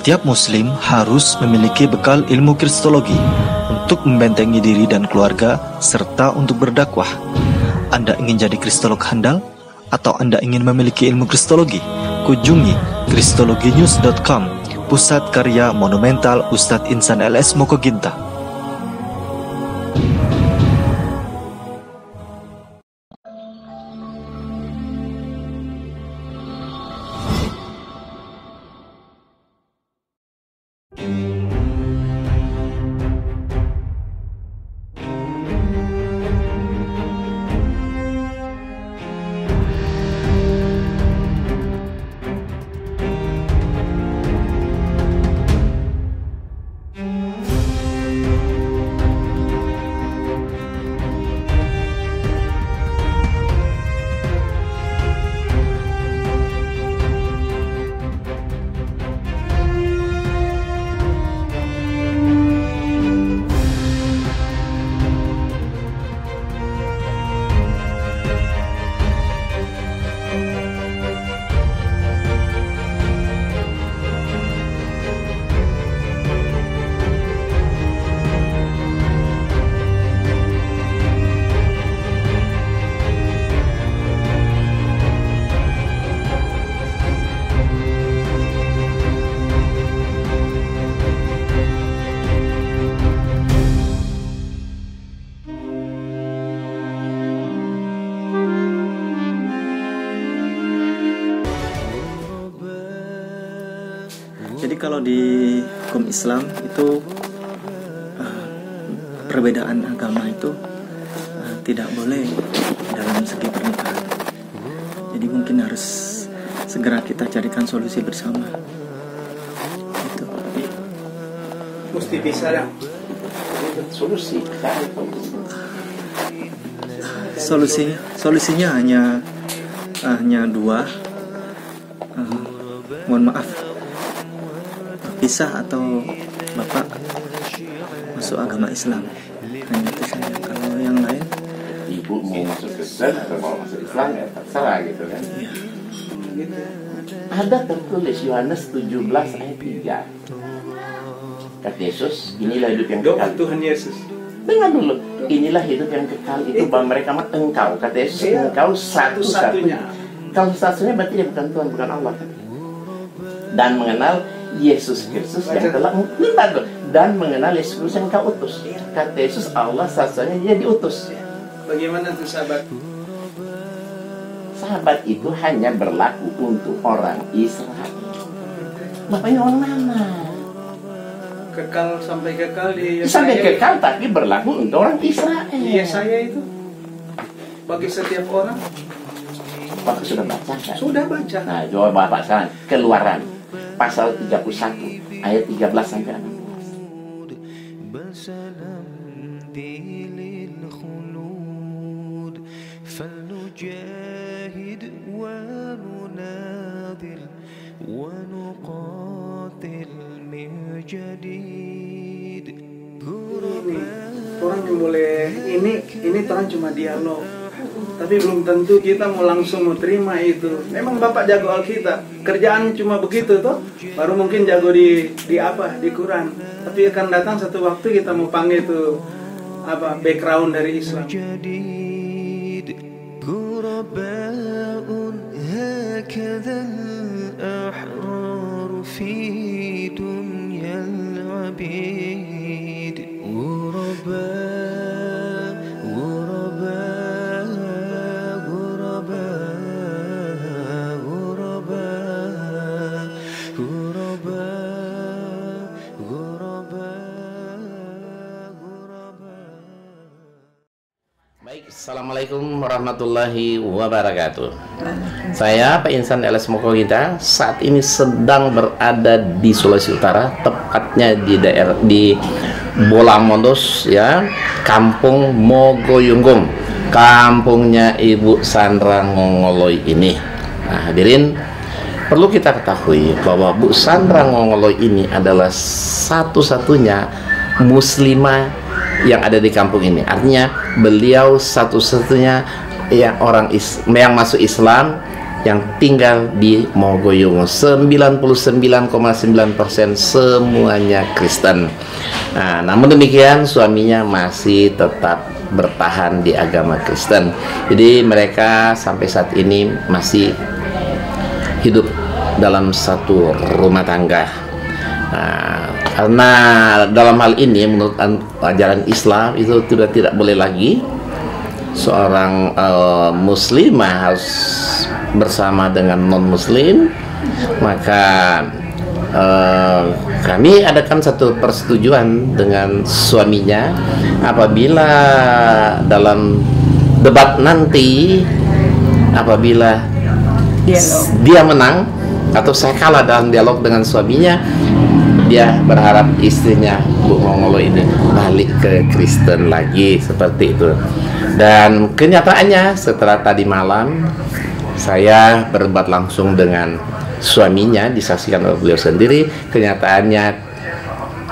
Setiap muslim harus memiliki bekal ilmu kristologi untuk membentengi diri dan keluarga serta untuk berdakwah. Anda ingin jadi kristolog handal? Atau Anda ingin memiliki ilmu kristologi? Kunjungi kristologinews.com, pusat karya monumental Ustadz Insan LS Mokoginta. Jadi kalau di hukum Islam itu perbedaan agama itu tidak boleh dalam segi pernikahan. Jadi mungkin harus segera kita carikan solusi bersama. Itu. Mesti bisa ya. Solusinya hanya dua. Mohon maaf. Pisah atau Bapak masuk agama Islam. Hanya itu saja. Kalau yang lain, Ibu mau masuk Kristen atau mau masuk Islam ya terserah gitu kan. ya. Ada tertulis Yohanes 17 ayat 3. Kata Yesus, inilah hidup yang kekal. Tuhan Yesus. Dengar dulu, inilah hidup yang kekal itu bahwa mereka mah engkau. Kata Yesus, engkau satu-satunya. Kalau satu-satunya berarti dia bukan Tuhan, bukan Allah. Dan mengenal Yesus Kristus yang telah dan mengenal Yesus Kristus yang kau utus. Kata Yesus, Allah satu-satunya dia diutus. Bagaimana tuh sahabat? Sahabat itu hanya berlaku untuk orang Israel. Bapaknya orang mana? Kekal sampai kekal di Yesaya. Sampai kekal tapi berlaku untuk orang Israel. Di Yesaya itu bagi setiap orang. Bapak sudah baca kan? Sudah baca. Nah, coba Bapak sekarang Keluaran pasal 31 ayat 13 sampai 16. Orang yang boleh ini orang cuma dialog. Tapi belum tentu kita mau langsung mau terima itu. Memang Bapak jago Alkitab, kerjaan cuma begitu toh. Baru mungkin jago di Quran. Tapi akan datang satu waktu kita mau panggil itu background dari Islam. Baik, assalamualaikum warahmatullahi wabarakatuh. Saya Pak Insan LS Mokoginta saat ini sedang berada di Sulawesi Utara, tepatnya di Bolang Mondos, ya, Kampung Mogoyunggum, kampungnya Ibu Sandra Ngongoloy ini. Nah, hadirin, perlu kita ketahui bahwa Bu Sandra Ngongoloy ini adalah satu-satunya muslimah yang ada di kampung ini. Artinya beliau satu-satunya yang masuk Islam yang tinggal di Mogoyungu. 99,9% semuanya Kristen. Nah, namun demikian suaminya masih tetap bertahan di agama Kristen. Jadi mereka sampai saat ini masih hidup dalam satu rumah tangga. Nah, karena dalam hal ini menurut ajaran Islam itu sudah tidak boleh lagi seorang muslimah harus bersama dengan non muslim, maka kami adakan satu persetujuan dengan suaminya, apabila dalam debat nanti, apabila dia menang atau saya kalah dalam dialog dengan suaminya, dia berharap istrinya Bu Mongolo ini balik ke Kristen lagi, seperti itu. Dan kenyataannya setelah tadi malam saya berdebat langsung dengan suaminya, disaksikan oleh beliau sendiri, kenyataannya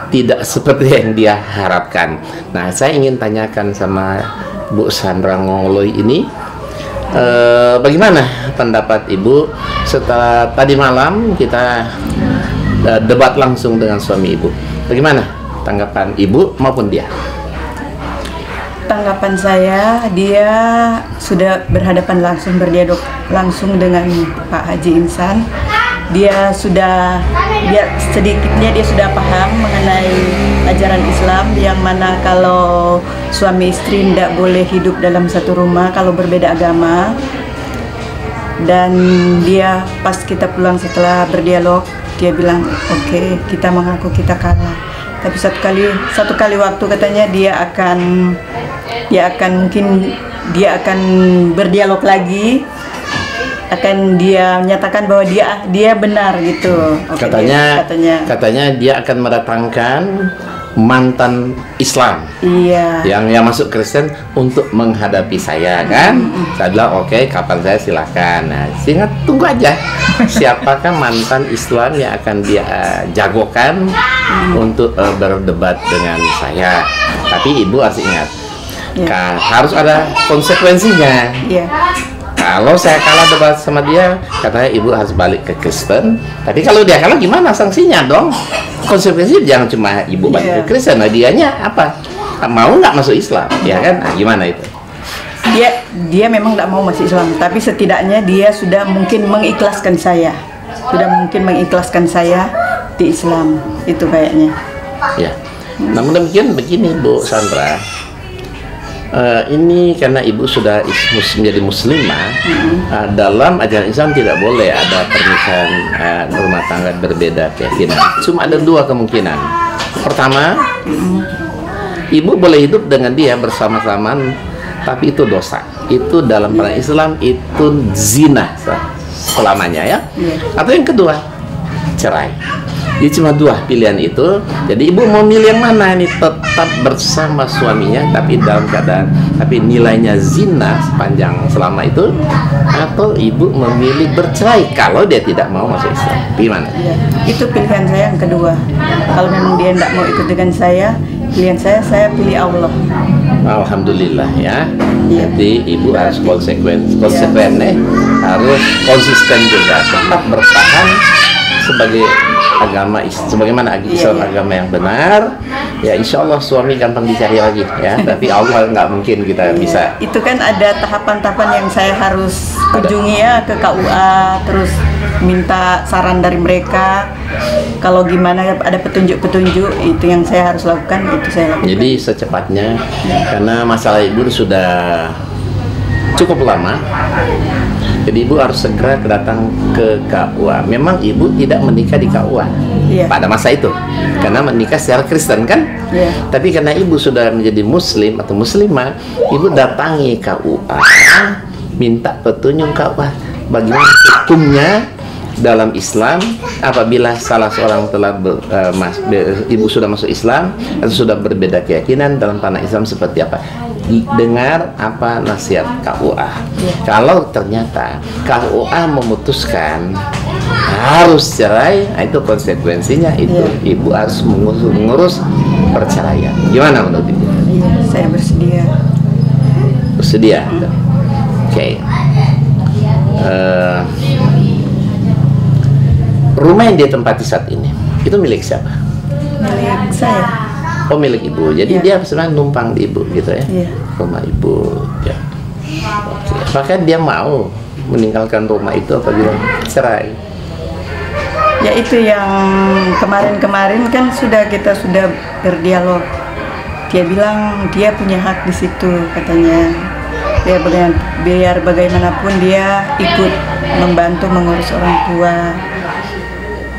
tidak seperti yang dia harapkan. Nah, saya ingin tanyakan sama Bu Sandra Ngoloi ini, bagaimana pendapat Ibu setelah tadi malam kita debat langsung dengan suami Ibu? Bagaimana tanggapan Ibu maupun dia? Tanggapan saya, dia sudah berhadapan langsung, berdialog langsung dengan Pak Haji Insan. Dia sedikitnya dia sudah paham mengenai ajaran Islam, yang mana kalau suami istri tidak boleh hidup dalam satu rumah kalau berbeda agama. Dan dia pas kita pulang setelah berdialog, dia bilang oke, kita mengaku kita kalah. Tapi satu kali waktu katanya dia akan berdialog lagi, akan dia menyatakan bahwa dia benar gitu. Oke, katanya dia akan mendatangkan mantan Islam, iya, yang masuk Kristen untuk menghadapi saya, kan? Saya bilang oke, kapan saya silahkan. Nah, sehingga tunggu aja siapakah mantan Islam yang akan dia jagokan untuk berdebat dengan saya. Tapi Ibu harus ingat, harus ada konsekuensinya. Kalau saya kalah debat sama dia, katanya Ibu harus balik ke Kristen. Tapi kalau dia kalah, gimana sanksinya dong? Konsekuensinya jangan cuma Ibu balik ke Kristen, nah dianya apa? Mau nggak masuk Islam, ya kan? Nah, gimana itu? Dia memang nggak mau masuk Islam, tapi setidaknya dia sudah mungkin mengikhlaskan saya, di Islam itu kayaknya. Ya. Namun demikian begini Bu Sandra. Ini karena Ibu sudah menjadi muslimah, dalam ajaran Islam tidak boleh ada pernikahan rumah tangga berbeda keyakinan. Cuma ada dua kemungkinan. Pertama, Ibu boleh hidup dengan dia bersama-sama, tapi itu dosa. Itu dalam pandangan Islam itu zina selamanya, ya. Atau yang kedua, cerai. Jadi cuma dua pilihan itu. Jadi Ibu mau milih yang mana ini? Tetap bersama suaminya tapi dalam keadaan nilainya zina selama itu, atau Ibu memilih bercerai kalau dia tidak mau masuk Islam? Gimana? Itu pilihan saya yang kedua. Kalau memang dia tidak mau ikut dengan saya, pilihan saya pilih Allah. Alhamdulillah, ya. Jadi Ibu harus konsekuen, harus konsisten juga, tetap bertahan sebagai agama sebagaimana Islam agama yang benar, ya insya Allah suami gampang dicari lagi, ya. Tapi Allah nggak mungkin kita bisa. Itu kan ada tahapan-tahapan yang saya harus kunjungi, ya, ke KUA, terus minta saran dari mereka. Kalau gimana ada petunjuk-petunjuk, itu yang saya harus lakukan, itu saya lakukan. Jadi secepatnya, karena masalah Ibu sudah cukup lama, jadi Ibu harus segera datang ke KUA. Memang Ibu tidak menikah di KUA pada masa itu, karena menikah secara Kristen, kan? Tapi karena Ibu sudah menjadi Muslim atau Muslimah, Ibu datangi KUA, minta petunjuk KUA bagaimana hukumnya dalam Islam apabila salah seorang telah Ibu sudah masuk Islam atau sudah berbeda keyakinan, dalam pandangan Islam seperti apa. Dengar apa nasihat KUA. Kalau ternyata KUA memutuskan harus cerai, nah itu konsekuensinya itu Ibu harus mengurus perceraian. Gimana menurut Ibu? Saya bersedia. Bersedia. Oke. rumah yang dia tempati saat ini itu milik siapa? Milik saya. Oh, milik ibu. Jadi Ya. dia sebenarnya numpang di ibu gitu ya? Iya. Rumah ibu. Ya. Oke. Apakah dia mau meninggalkan rumah itu atau bilang cerai? Ya itu yang kemarin-kemarin kan kita sudah berdialog. Dia bilang dia punya hak di situ katanya. Biar bagaimanapun dia ikut membantu mengurus orang tua.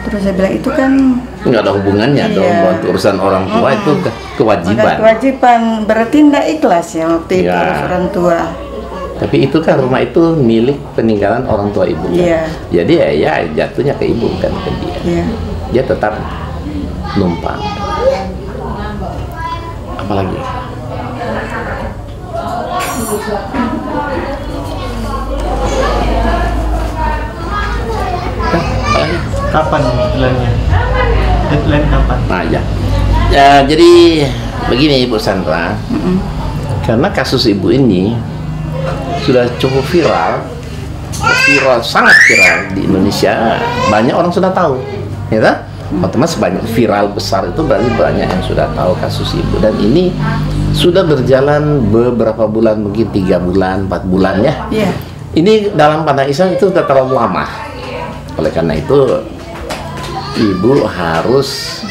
Terus saya bilang itu kan Nggak ada hubungannya dong, Iya. buat urusan orang tua itu kewajiban. bukan kewajiban, berarti tidak ikhlas ya waktu itu Iya. urus orang tua. Tapi itu kan rumah itu milik peninggalan orang tua ibu kan? Iya. Jadi ya jatuhnya ke ibu kan, ke dia. Iya. Dia tetap numpang. Apalagi? Apalagi? Kapan deadline-nya? Deadline kapan? Nah, ya. Ya, jadi begini Ibu Sandra, karena kasus ibu ini sudah cukup viral, sangat viral di Indonesia, banyak orang sudah tahu, ya kan? Otomatis banyak viral besar itu berarti banyak yang sudah tahu kasus ibu, dan ini sudah berjalan beberapa bulan, mungkin 3 bulan, 4 bulan ya. Iya. Ini dalam pandang Islam itu sudah terlalu lama. Oleh karena itu, ibu harus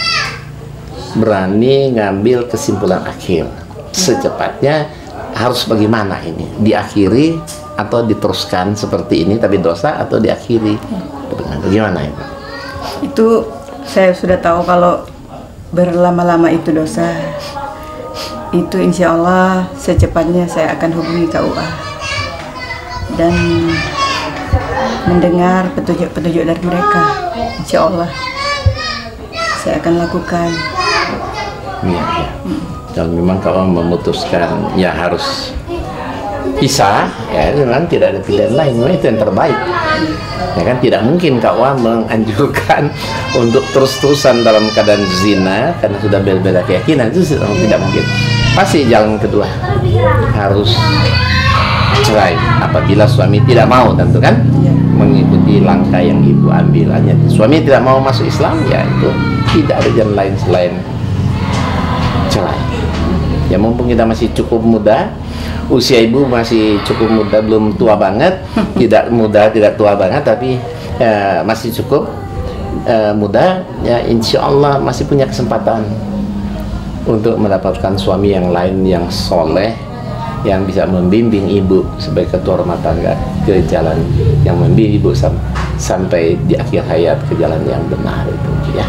berani ngambil kesimpulan akhir. Secepatnya harus bagaimana ini? Diakhiri atau diteruskan seperti ini tapi dosa, atau diakhiri? Bagaimana itu? Itu saya sudah tahu kalau berlama-lama itu dosa. Itu insya Allah secepatnya saya akan hubungi KUA dan mendengar petunjuk-petunjuk dari mereka. Insya Allah saya akan lakukan. Ya, ya. Dan memang kalau memutuskan ya harus pisah, ya memang tidak ada pilihan lain, memang itu yang terbaik. Ya kan, tidak mungkin KUA menganjurkan untuk terus-terusan dalam keadaan zina karena sudah beda-beda keyakinan, itu tidak mungkin. Pasti jalan kedua harus cerai apabila suami tidak mau, tentu kan, mengikuti langkah yang ibu ambil. Hanya suami tidak mau masuk Islam, ya itu tidak ada jalan lain selain cerai. Ya mumpung kita masih cukup muda, usia ibu masih cukup muda, belum tua banget, tidak muda, tidak tua banget, tapi masih cukup muda, ya insya Allah masih punya kesempatan untuk mendapatkan suami yang lain yang soleh, yang bisa membimbing ibu sebagai ketua rumah tangga ke jalan yang membimbing ibu sampai di akhir hayat ke jalan yang benar itu, ya.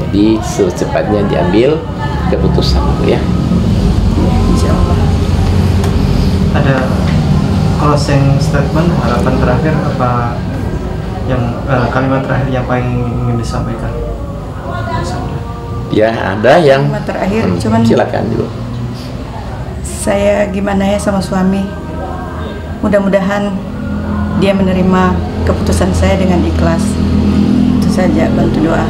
Jadi secepatnya diambil keputusan itu, ya. Insya Allah. Ada closing statement, harapan terakhir apa yang kalimat terakhir yang paling ingin disampaikan? Ya, ada yang Kalimat terakhir, cuman silakan dulu. saya gimana ya sama suami. Mudah-mudahan dia menerima keputusan saya dengan ikhlas. Itu saja, bantu doa.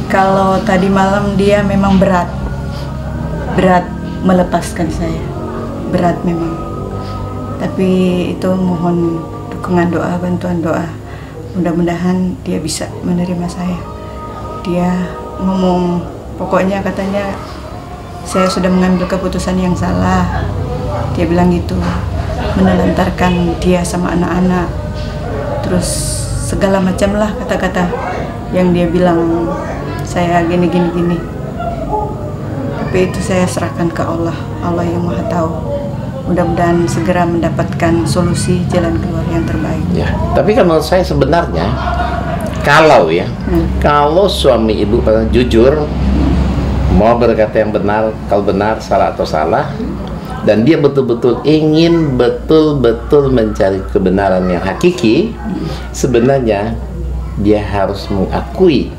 Kalau tadi malam dia memang berat melepaskan saya, berat memang. Tapi itu mohon dukungan doa, bantuan doa. Mudah-mudahan dia bisa menerima saya. Dia ngomong, pokoknya katanya saya sudah mengambil keputusan yang salah. Dia bilang gitu, menelantarkan dia sama anak-anak, terus segala macam lah kata-kata yang dia bilang saya gini. Tapi itu saya serahkan ke Allah, Allah yang Maha Tahu. Mudah-mudahan segera mendapatkan solusi jalan keluar yang terbaik. Ya, tapi kan menurut saya sebenarnya kalau suami ibu jujur mau berkata yang benar, kalau benar, salah atau salah, dan dia betul-betul ingin betul-betul mencari kebenaran yang hakiki, sebenarnya dia harus mengakui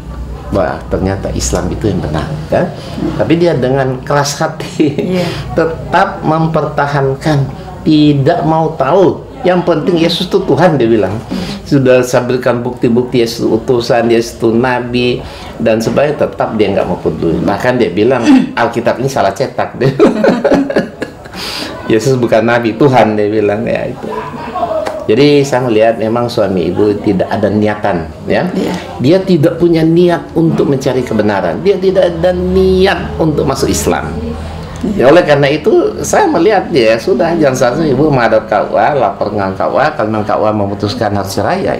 bahwa ternyata Islam itu yang benar, kan? Tapi dia dengan keras hati tetap mempertahankan, tidak mau tahu. Yang penting Yesus itu Tuhan, dia bilang. Sudah sampaikan bukti-bukti Yesus utusan, Yesus itu Nabi dan sebagainya, tetap dia nggak mau peduli. Bahkan dia bilang Alkitab ini salah cetak. Dia Yesus bukan Nabi, Tuhan, dia bilang, ya itu. Jadi saya melihat memang suami ibu tidak ada niatan, ya. Iya. Dia tidak punya niat untuk mencari kebenaran. Dia tidak ada niat untuk masuk Islam. Ya, oleh karena itu saya melihat dia sudah jangan sampai ibu menghadap KUA, lapor dengan KUA, kalau memang KUA memutuskan harus cerai, ya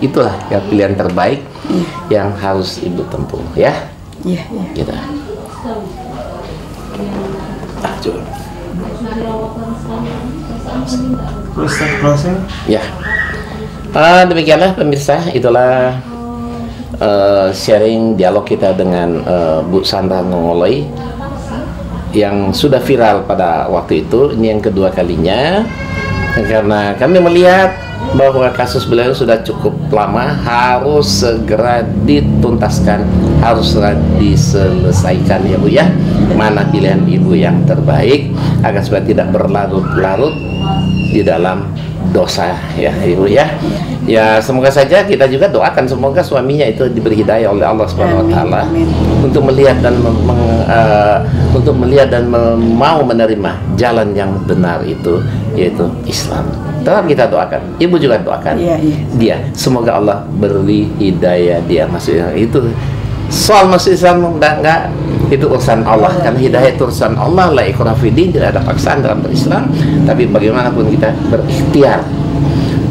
itulah ya pilihan terbaik yang harus ibu tempuh, ya. Iya, iya. Gitu. Closing. Ya. Demikianlah pemirsa, itulah sharing dialog kita dengan Bu Sandra Nongoloi yang sudah viral pada waktu itu. Ini yang kedua kalinya, karena kami melihat bahwa kasus beliau sudah cukup lama, harus segera dituntaskan, harus segera diselesaikan, ya Bu ya. Mana pilihan ibu yang terbaik agar supaya tidak berlarut-larut di dalam dosa, ya Ibu ya. Ya, semoga saja kita juga doakan semoga suaminya itu diberi hidayah oleh Allah Subhanahu wa taala untuk melihat dan mau menerima jalan yang benar itu, yaitu Islam. Tetap kita doakan. Ibu juga doakan. Dia, semoga Allah beri hidayah dia masuk itu. Soal masuk Islam enggak itu urusan Allah, kan hidayah itu urusan Allah, la ikrah fiddin, tidak ada paksaan dalam berislam, tapi bagaimanapun kita berikhtiar.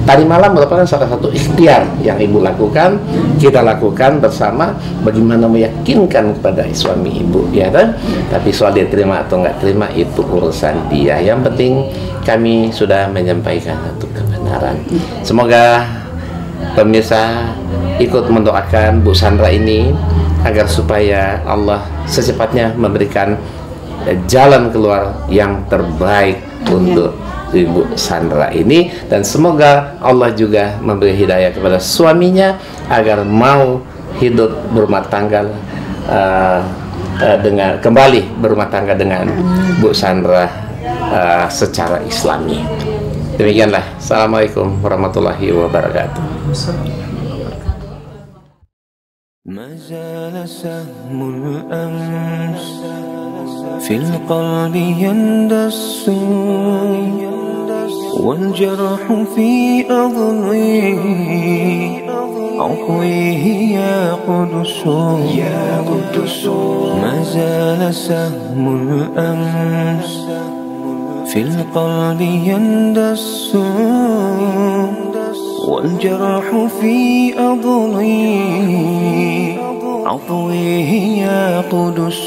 Tadi malam merupakan salah satu ikhtiar yang ibu lakukan, kita lakukan bersama, bagaimana meyakinkan kepada suami ibu, ya kan? Tapi soal dia terima atau nggak terima itu urusan dia. Yang penting kami sudah menyampaikan satu kebenaran. Semoga pemirsa ikut mendoakan Bu Sandra ini agar supaya Allah secepatnya memberikan jalan keluar yang terbaik untuk Ibu Sandra ini, dan semoga Allah juga memberi hidayah kepada suaminya agar mau hidup berumah tangga dengan kembali berumah tangga dengan Bu Sandra secara Islami. Demikianlah. Assalamualaikum warahmatullahi wabarakatuh. ما زال سهم الأمس في القلب يندس والجرح في أضليه عقويه يا قدس ما زال سهم الأمس في القلب يندس والجرح في أضليه عطويه يا قدس